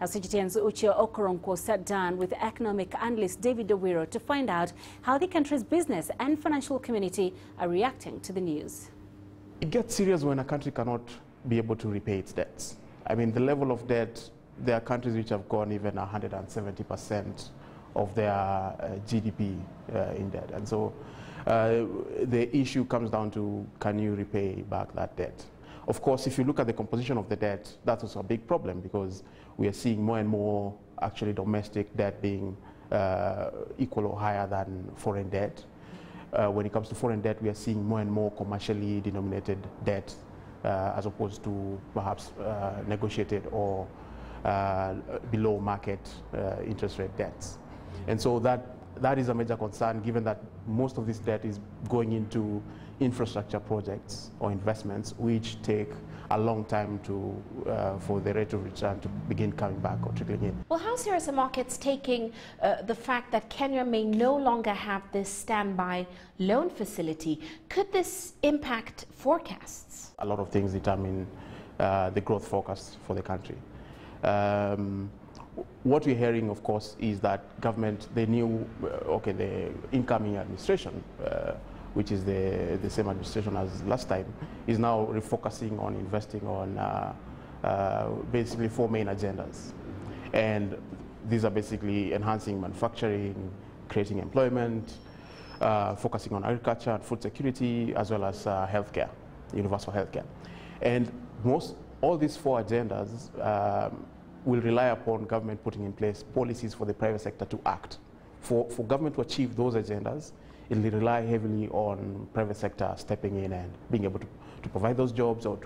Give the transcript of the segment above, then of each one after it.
CGTN's Uche Okoronkwo sat down with economic analyst David Owiro to find out how the country's business and financial community are reacting to the news. It gets serious when a country cannot be able to repay its debts. I mean, the level of debt, there are countries which have gone even 170% of their GDP in debt. And so the issue comes down to, can you repay back that debt? Of course, if you look at the composition of the debt, that's also a big problem, because we are seeing more and more actually domestic debt being equal or higher than foreign debt. When it comes to foreign debt, we are seeing more and more commercially denominated debt as opposed to perhaps negotiated or below market interest rate debts. And so that is a major concern, given that most of this debt is going into infrastructure projects or investments which take a long time for the rate of return to begin coming back or trickling in. Well, how serious are markets taking the fact that Kenya may no longer have this standby loan facility? Could this impact forecasts? A lot of things determine the growth forecast for the country. What we're hearing, of course, is that government, the incoming administration, which is the same administration as last time, is now refocusing on investing on basically four main agendas. And these are basically enhancing manufacturing, creating employment, focusing on agriculture and food security, as well as healthcare, universal healthcare. And all these four agendas will rely upon government putting in place policies for the private sector to act. For government to achieve those agendas, it will rely heavily on private sector stepping in and being able to provide those jobs or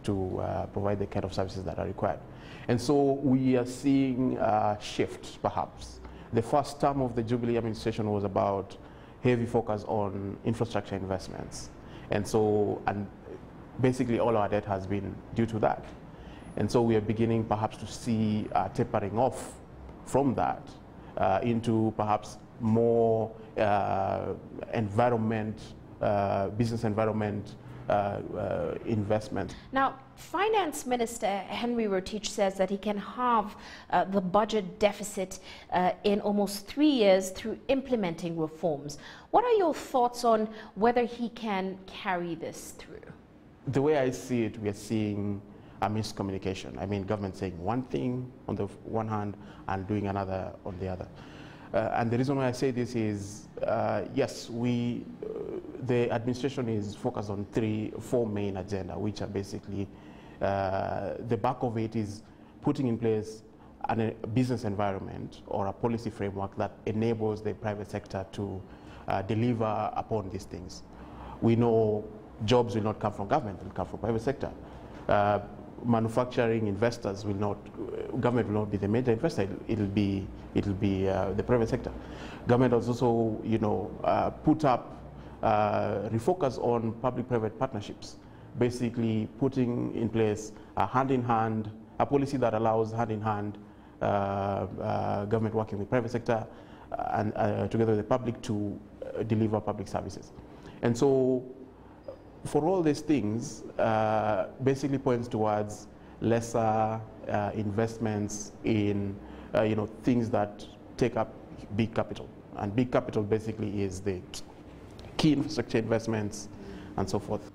to provide the kind of services that are required. And so we are seeing a shift, perhaps. The first term of the Jubilee administration was about heavy focus on infrastructure investments. And basically all our debt has been due to that. And so we are beginning perhaps to see tapering off from that into perhaps more business environment investment. Now, Finance Minister Henry Rotich says that he can halve the budget deficit in almost 3 years through implementing reforms. What are your thoughts on whether he can carry this through? The way I see it, we are seeing a miscommunication. I mean, government saying one thing on the one hand and doing another on the other. And the reason why I say this is, yes, the administration is focused on four main agenda, which are basically, the back of it is putting in place a business environment or a policy framework that enables the private sector to deliver upon these things. We know jobs will not come from government, it will come from private sector. Manufacturing investors government will not be the major investor, it'll be the private sector. Government has also, refocus on public-private partnerships, basically putting in place a policy that allows hand-in-hand government working with private sector and together with the public to deliver public services. And so, for all these things, basically points towards lesser investments in things that take up big capital. And big capital basically is the key infrastructure investments and so forth.